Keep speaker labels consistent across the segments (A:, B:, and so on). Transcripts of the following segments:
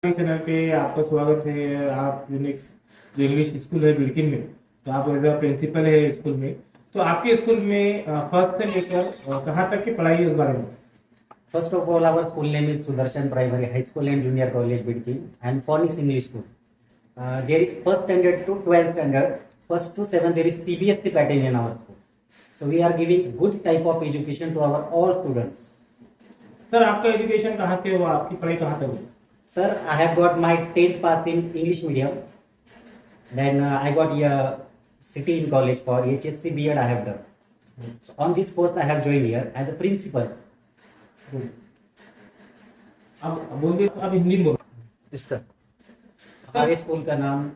A: Channel पे आपका स्वागत है। आप यूनिक्स जो इंग्लिश स्कूल है बिल्किन में, तो आप एज अ प्रिंसिपल है स्कूल में। तो आपके स्कूल में फर्स्ट से लेकर कहाँ तक की पढ़ाई है उस बारे में।
B: First of all, our school name is Sudarshan Primary High School and Junior College, Bidkin, and Phonics English School. There is first standard to 12th standard. First to 7th there is CBSE pattern in our school. So we are giving good type of education to our all students.
A: Sir आपका education कहाँ से हुआ, आपकी पढ़ाई कहाँ तक हुई।
B: Sir, I have got my 10th pass in English medium. Then I got city in college for HSC B.Ed I have done. So on this post I have joined here as a principal.
A: अब बोलिए, अब हिंदी में बोलो।
B: इस तरह हमारे school का नाम।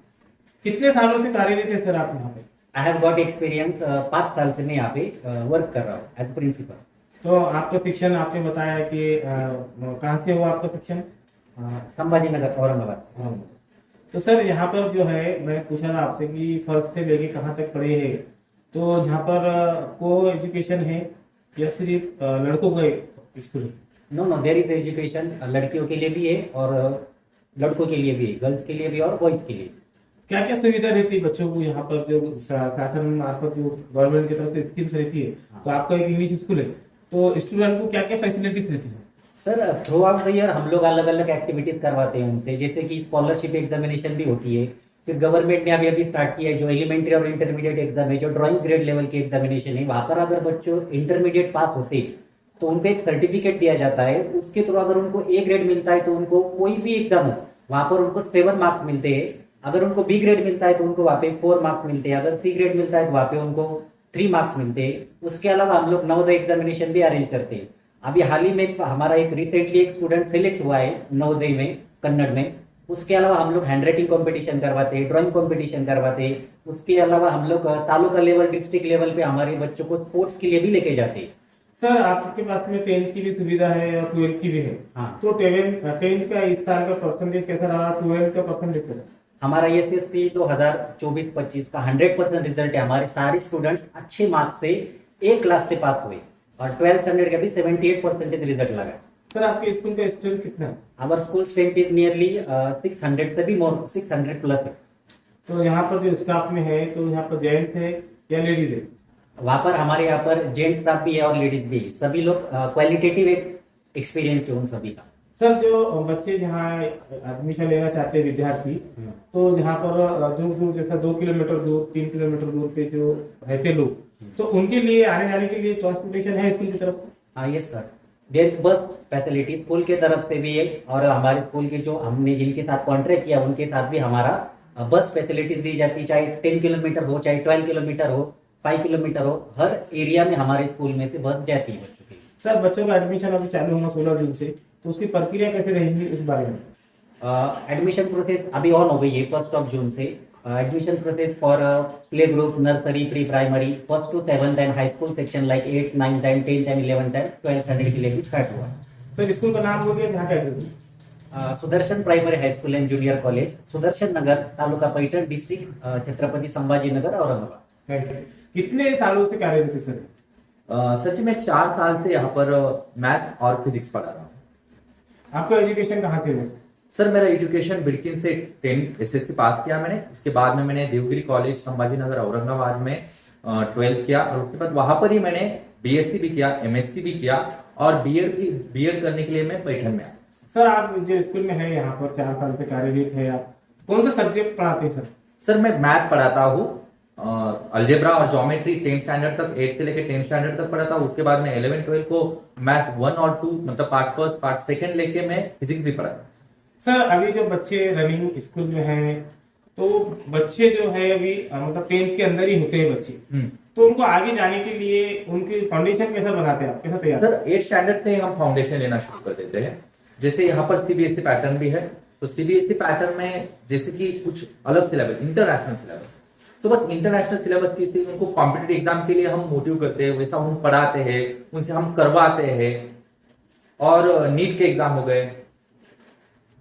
A: कितने सालों से कार्यरत है सर आप यहाँ पे।
B: आई हैव गॉट एक्सपीरियंस 5 साल से मैं यहाँ पे वर्क कर रहा हूँ एज प्रिंसिपल।
A: तो आपका शिक्षण आपने बताया कि कहाँ से हुआ आपका शिक्षण।
B: संभाजी नगर औरंगाबाद से।
A: तो सर यहाँ पर जो है मैं पूछा था आपसे कि फर्स्ट से लेके कहाँ तक पढ़े हैं, तो यहाँ पर को एजुकेशन है या सिर्फ लड़कों का स्कूल है।
B: No no, there is education, लड़कियों के लिए भी है और लड़कों के लिए भी है, गर्ल्स के लिए भी और बॉयज के लिए।
A: क्या क्या सुविधा रहती है बच्चों को यहाँ पर, जो शासन मार्फत जो गवर्नमेंट की तरफ से स्कीम्स रहती है। तो आपका एक इंग्लिश स्कूल है, तो स्टूडेंट को क्या क्या फैसिलिटीज रहती है।
B: Sir through out the year हम लोग अलग अलग एक्टिविटीज करवाते हैं उनसे, जैसे कि स्कॉलरशिप एग्जामिनेशन भी होती है। फिर गवर्नमेंट ने अभी अभी स्टार्ट किया है जो एलिमेंट्री और इंटरमीडिएट एग्जाम है, जो ड्राइंग ग्रेड लेवल के एग्जामिनेशन है, वहां पर अगर बच्चों इंटरमीडिएट पास होते तो उनको एक सर्टिफिकेट दिया जाता है। उसके थ्रू अगर उनको ए ग्रेड मिलता है तो उनको कोई भी एग्जाम हो वहां पर उनको 7 मार्क्स मिलते हैं। अगर उनको बी ग्रेड मिलता है तो उनको वहां पे 4 मार्क्स मिलते हैं। अगर सी ग्रेड मिलता है तो वहां पे उनको 3 मार्क्स मिलते हैं। उसके अलावा हम लोग नवोदय एग्जामिनेशन भी अरेंज करते हैं। अभी हाल ही में हमारा एक रिसेंटली एक स्टूडेंट सेलेक्ट हुआ है नवोदय में, कन्नड़ में। उसके अलावा हम लोग हैंड राइटिंग कॉम्पिटिशन करवाते हैं, ड्राइंग कॉम्पिटिशन करवाते हैं। उसके अलावा हम लोग तालुका लेवल, डिस्ट्रिक्ट लेवल पे हमारे बच्चों को स्पोर्ट्स के लिए भी लेके जाते हैं।
A: सर आपके पास में 10th की भी सुविधा है और 12th की भी है।
B: हाँ।
A: तो 10th का इस साल का परसेंटेज कैसा रहा, 12th का परसेंटेज कैसा।
B: हमारा एसएससी 2024-25 का 100% रिजल्ट है। हमारे सारे स्टूडेंट्स अच्छे मार्क्स से ए क्लास से पास हुए और 12th स्टैंडर्ड का भी 78% रिजल्ट लगा।
A: सर आपके स्कूल का स्ट्रेंथ कितना है।
B: Our school strength is nearly 600 से भी मोर, 600 प्लस है।
A: तो यहाँ पर जो स्टाफ में है, तो यहाँ पर जेंट्स है या लेडीज है।
B: वहां पर हमारे यहाँ पर जेंट्स स्टाफ भी है और लेडीज भी है। सभी लोग क्वालिटेटिव एक्सपीरियंस है उन सभी का।
A: सर जो बच्चे जहाँ एडमिशन लेना चाहते हैं विद्यार्थी, तो यहाँ पर दूर दूर जैसा 2 किलोमीटर दूर, 3 किलोमीटर दूर पे जो रहते लोग, तो उनके लिए आने जाने के लिए ट्रांसपोर्टेशन है स्कूल की तरफ से।
B: हाँ yes sir, there is bus facility school के तरफ से भी है और हमारे स्कूल के जो हमने जिनके साथ कॉन्ट्रैक्ट किया उनके साथ भी हमारा बस फैसिलिटीज दी जाती है। चाहे 10 किलोमीटर हो, चाहे 12 किलोमीटर हो, 5 किलोमीटर हो, हर एरिया में हमारे स्कूल में से बस जाती है बच्चों के लिए।
A: सर बच्चों का एडमिशन अभी चालू होगा 16 जून से, तो उसकी प्रक्रिया कैसे रहेगी इस बारे में।
B: एडमिशन प्रोसेस अभी ऑन हो गई है 1 जून से। Admission process for play group, nursery, pre primary, 1st to 7th and high school section like 8th, 9th and 10th and 11th and 12th standard के लिए भी स्टार्ट हुआ।
A: सर स्कूल का नाम हो गया, यहाँ का address.
B: Sudarshan primary high school and junior college, Sudarshan Nagar, taluka Paithan, district Chhatrapati Sambhaji Nagar, Aurangabad.
A: कितने सालों से कार्यरत है सर।
C: सर जी मैं 4 साल से यहाँ पर मैथ और फिजिक्स पढ़ा रहा हूँ।
A: आपका एजुकेशन कहाँ से है।
C: सर मेरा एजुकेशन बिल्किन से 10 एसएससी पास किया मैंने। इसके बाद में मैंने देवगिरी कॉलेज संभाजी नगर औरंगाबाद में 12th किया और उसके बाद वहां पर ही मैंने बीएससी भी किया, एमएससी भी किया और बीएड करने के लिए मैं पैठण में आया।
A: सर आप जो स्कूल में है यहाँ पर 4 साल से कार्यरत है, आप कौन सा सब्जेक्ट पढ़ाते हैं सर।
C: सर मैं मैथ पढ़ाता हूँ, अलजेब्रा और ज्योमेट्री 10th स्टैंडर्ड तक, 8 से लेकर 10th स्टैंडर्ड तक पढ़ाता हूँ। उसके बाद में 11 12 को मैथ 1 और 2 मतलब पार्ट फर्स्ट पार्ट सेकंड लेके मैं फिजिक्स भी पढ़ाता हूँ।
A: सर अभी जो बच्चे रनिंग स्कूल में हैं, तो बच्चे जो है अभी मतलब 10th के अंदर ही होते हैं बच्चे, तो उनको आगे जाने के लिए उनकी फाउंडेशन कैसा बनाते हैं आप, कैसा तैयार।
C: सर 8th स्टैंडर्ड से हम फाउंडेशन लेना शुरू कर देते हैं। जैसे यहाँ पर सीबीएसई पैटर्न भी है, तो सीबीएसई पैटर्न में जैसे कि कुछ अलग सिलेबस, इंटरनेशनल सिलेबस, तो बस इंटरनेशनल सिलेबस की से उनको कॉम्पिटिटिव एग्जाम के लिए हम मोटिव करते हैं, वैसा हम पढ़ाते हैं, उनसे हम करवाते हैं। और नीट के एग्जाम हो गए,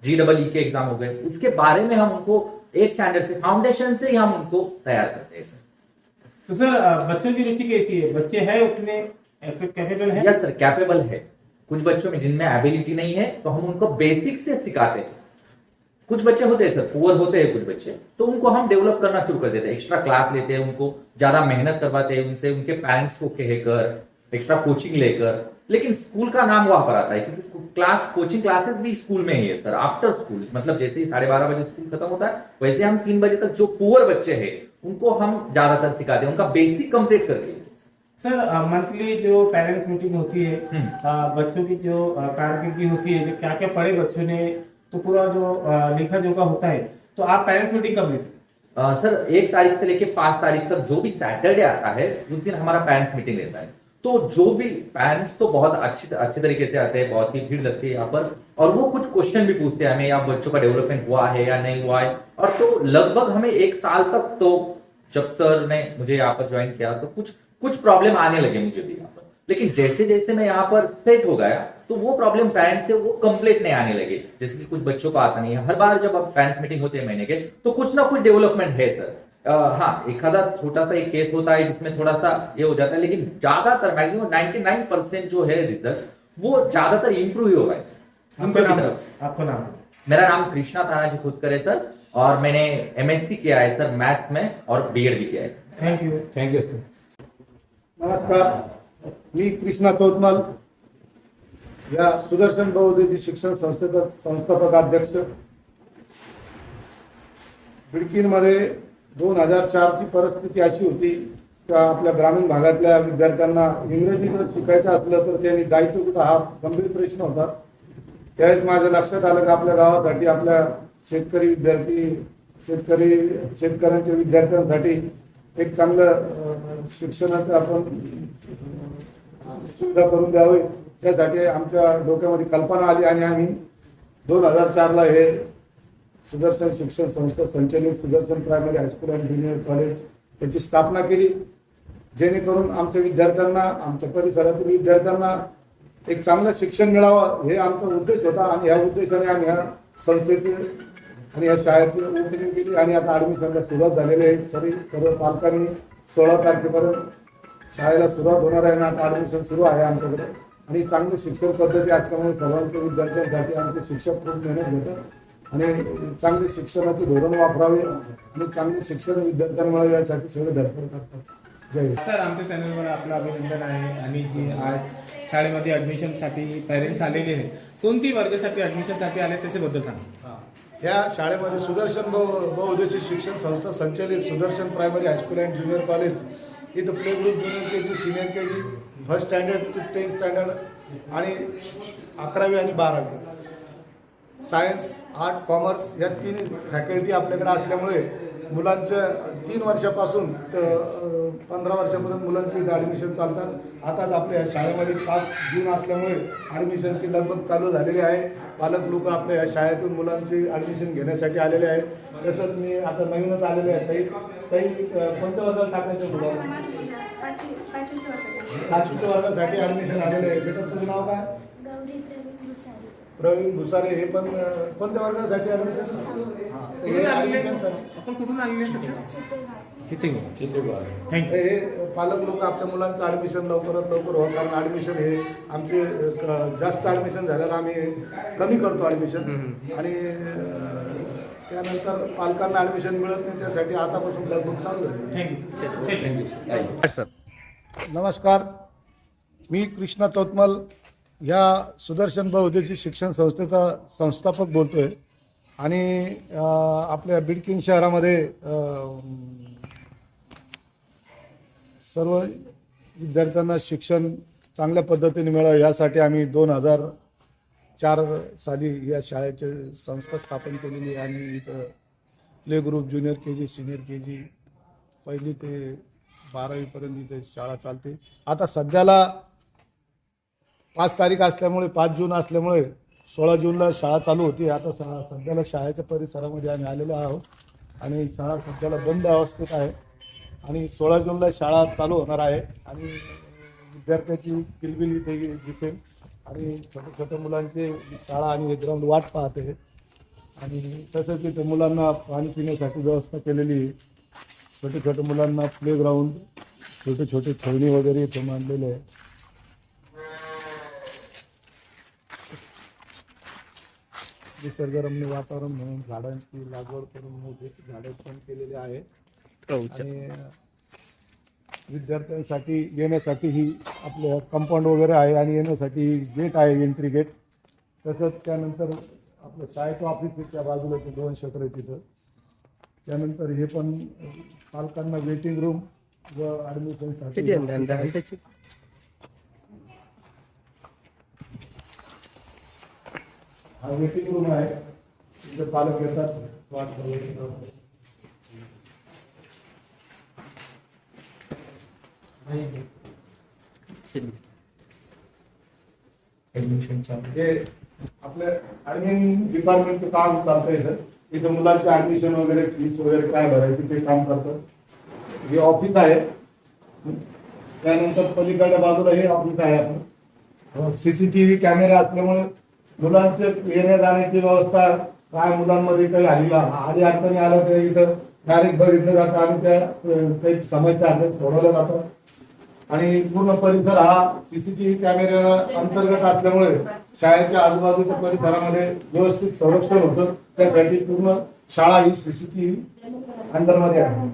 C: GEE के एग्जाम हो गए, उसके बारे में हम उनको 8th स्टैंडर्ड से फाउंडेशन से ही हम उनको तैयार करते हैं सर।
A: तो सर बच्चों की रुचि कैसी है, बच्चे हैं उतने कैपेबल है।
C: यस सर, कैपेबल है। कुछ बच्चों में जिनमें एबिलिटी नहीं है तो हम उनको बेसिक से सिखाते हैं। कुछ बच्चे होते हैं सर, पुअर होते हैं कुछ बच्चे, तो उनको हम डेवलप करना शुरू कर देते हैं, एक्स्ट्रा क्लास लेते हैं, उनको ज्यादा मेहनत करवाते हैं, उनसे उनके पेरेंट्स को कहकर एक्स्ट्रा कोचिंग लेकर, लेकिन स्कूल का नाम वहां पर आता है क्योंकि क्लास कोचिंग क्लासेस भी स्कूल में ही है सर, आफ्टर स्कूल, मतलब जैसे ही 12:30 बजे स्कूल खत्म होता है वैसे हम 3 बजे तक जो पुअर बच्चे हैं उनको हम ज्यादातर सिखाते हैं, उनका बेसिक कंप्लीट करके।
A: सर मंथली जो पेरेंट्स मीटिंग होती है, बच्चों की जो कारकिर्दी होती है, जो क्या क्या पढ़े बच्चों ने, तो पूरा जो लेखा जोखा होता है, तो आप पेरेंट्स मीटिंग कब लेते हैं?
C: सर 1 तारीख से लेके 5 तारीख तक जो भी सैटरडे आता है उस दिन हमारा पेरेंट्स मीटिंग रहता है। तो जो भी पेरेंट्स तो बहुत अच्छे तरीके से आते हैं, बहुत ही भीड़ लगती है यहाँ पर, और वो कुछ क्वेश्चन भी पूछते हैं हमें, या बच्चों का डेवलपमेंट हुआ है या नहीं हुआ है। और तो लगभग हमें 1 साल तक, तो जब सर ने मुझे यहाँ पर ज्वाइन किया तो कुछ प्रॉब्लम आने लगे मुझे भी यहाँ पर, लेकिन जैसे जैसे मैं यहाँ पर सेट हो गया तो वो प्रॉब्लम पेरेंट्स से वो कंप्लीट नहीं आने लगे। जैसे कि कुछ बच्चों को आता नहीं है, हर बार जब अब पेरेंट्स मीटिंग होते हैं महीने के, तो कुछ ना कुछ डेवलपमेंट है सर। हाँ, एक आधा छोटा सा एक केस होता है जिसमें थोड़ा सा ये हो जाता है, लेकिन ज्यादातर मैक्सिमम 99% जो है रिजल्ट वो ज्यादातर इंप्रूव ही होगा सर।
A: आपका नाम?
C: मेरा नाम कृष्णा तानाजी खुदकर है सर, और मैंने MSc किया है सर मैथ्स में, और BEd भी किया है सर।
A: Thank you
D: sir. नमस्कार, मी कृष्णा चौतमल, या सुदर्शन बहुउद्देशीय शिक्षण संस्थेचा संस्थापक अध्यक्ष। बिडकीनमध्ये 2004 ची परिस्थिती अशी होती की आपल्या ग्रामीण भागातल्या विद्यार्थ्यांना इंग्रजी जर शिकायचं असलं तर त्यांनी जायचं कुठं, हा गंभीर प्रश्न होता। त्यावेळेस माझ्या लक्षात आलं की आपल्या गावासाठी, आपल्या शेतकरी विद्यार्थी, शेतकऱ्यांच्या विद्यार्थ्यांसाठी एक चांगलं शिक्षणाचं आपण सुविधा करून द्यावी, त्यासाठी आमच्या डोक्यामध्ये कल्पना आली आणि आम्ही 2004ला हे सुदर्शन शिक्षण संस्था संचलित Sudarshan primary high school and junior college याची स्थापना केली, जेणेकरून आमच्या विद्यार्थ्यांना, आमच्या परिसरातील विद्यार्थ्यांना एक चांगलं शिक्षण मिळावं, हे आमचा उद्देश होता। आणि ह्या उद्देशाने आम्ही ह्या संस्थेचे आणि या शाळेची ओपनिंग केली, आणि आता ॲडमिशनला सुरुवात झालेली आहे। सर्व पालकांनी 16 तारखेपर्यंत शाळेला सुरुवात होणार आहे, आणि आता ॲडमिशन सुरू आहे आमच्याकडे। आणि चांगली शिक्षण पद्धती असल्यामुळे सर्वांच्या विद्यार्थ्यांसाठी आमचे शिक्षक खूप मेहनत घेतात, आणि चांगले शिक्षणाचे धोरण वापरावे आणि चांगले शिक्षण विद्यार्थ्यांना मिळावे यासाठी सगळे धडपड करतात। जय हिंद।
A: सर, आमच्या चॅनलवर आपलं अभिनंदन आहे। आणि जी आज शाळेमध्ये ॲडमिशनसाठी पेरेंट्स आलेले आहेत, कोणती वर्गासाठी ॲडमिशनसाठी आले त्याच्याबद्दल सांगा।
D: या शाळेमध्ये सुदर्शन बहुउद्देशीय शिक्षण संस्था संचलित Sudarshan primary high school and junior college, इथं play group, junior KG, senior KG, first standard to 10th standard, आणि 11वी आणि 12वी, सायन्स, आर्ट, कॉमर्स या तिन्ही फॅकल्टी आपल्याकडे असल्यामुळे मुलांच्या 3 वर्षापासून तर 15 वर्षापर्यंत मुलांची इथं ॲडमिशन चालतात। आताच आपल्या शाळेमध्ये 5 जून असल्यामुळे ॲडमिशनची लगबग चालू झालेली आहे। पालक लोक आपल्या या शाळेतून मुलांची ॲडमिशन घेण्यासाठी आलेले आहेत। तसंच मी आता नवीनच आलेले आहे। ताई कोणत्या वर्गात टाकायचं मुलं? 5वीच्या वर्गासाठी ॲडमिशन आलेले आहे। बेटा तुझं नाव काय? प्रवीण भुसारे। हे पण कोणत्या वर्गासाठी ॲडमिशन?
A: आपण कुठून आलेले? थँक्यू।
D: हे पालक लोक आपल्या मुलांचं ॲडमिशन लवकरात लवकर व्हावं, कारण ॲडमिशन हे आमचे जास्त ॲडमिशन झाल्यानं आम्ही कमी करतो ॲडमिशन, आणि त्यानंतर पालकांना ॲडमिशन मिळत नाही, त्यासाठी आतापासून लगबग चालू आहे।
A: Thank you sir.
D: नमस्कार, मी कृष्णा चौतमल, या सुदर्शन बहुउद्देशीय शिक्षण संस्थेचा संस्थापक बोलतोय। आणि आपल्या बिडकीन शहरामध्ये सर्व विद्यार्थ्यांना शिक्षण चांगल्या पद्धतीने मिळावं यासाठी आम्ही 2004 साली या शाळेची संस्था स्थापन केलेली, आणि इथं play group, junior KG, senior KG, 1ली ते 12वीपर्यंत इथे शाळा चालते। आता सध्याला 5 तारीख असल्यामुळे, 5 जून असल्यामुळे 16 जूनला शाळा चालू होती। आता सध्याला शाळेच्या परिसरामध्ये आम्ही आलेलो आहोत, आणि शाळा सध्याला बंद अवस्थेत आहे, आणि 16 जूनला शाळा चालू होणार आहे, आणि विद्यार्थ्याची किलबिल इथे दिसेल, आणि छोट्या छोट्या मुलांची शाळा आणि हे ग्राउंड वाट पाहते, आणि तसंच इथे मुलांना पाणी पिण्यासाठी व्यवस्था केलेली आहे। छोटे छोटे मुलांना प्ले ग्राउंड, छोटे छोटे खेळणी वगैरे इथे मांडलेले आहे। निसर्गरम्य वातावरण म्हणून झाडांची लागवड करून मोठे झाडे पण केलेले आहे. आणि विद्यार्थ्यांसाठी येण्यासाठी ही आपलं कंपाऊंड वगैरे आहे आणि येण्यासाठी गेट आहे, एंट्री गेट. तसंच त्यानंतर आपलं शाळेचं ऑफिस त्या बाजूला ते 2 शटर आहे तिथं. त्यानंतर हे पण पालकांना वेटिंग रूम व ॲडमिशनसाठी हा वेटिंग रूम आहे. तिथे पालक येतात, वाट बघतात. हे आपल्या ऍडमिन डिपार्टमेंटचं काम चालतं इथं. इथं मुलांचे ऍडमिशन वगैरे फीस वगैरे काय भरायची ते काम करतात. हे ऑफिस आहे. त्यानंतर पलीकडल्या बाजूला हे ऑफिस आहे आपलं. सीसीटीव्ही कॅमेरे असल्यामुळे मुलांचे येण्या जाण्याची व्यवस्था काय, मुलांमध्ये काही आडी अडचणी आल्या तर इथं डायरेक्ट बघितलं जातं आणि त्या काही समस्या असतात सोडवल्या जातात. आणि पूर्ण परिसर हा सीसीटीव्ही कॅमेऱ्या अंतर्गत असल्यामुळे शाळेच्या आजूबाजूच्या परिसरामध्ये व्यवस्थित संरक्षण होतं. त्यासाठी पूर्ण शाळा ही सीसीटीव्ही अंडरमध्ये आहे.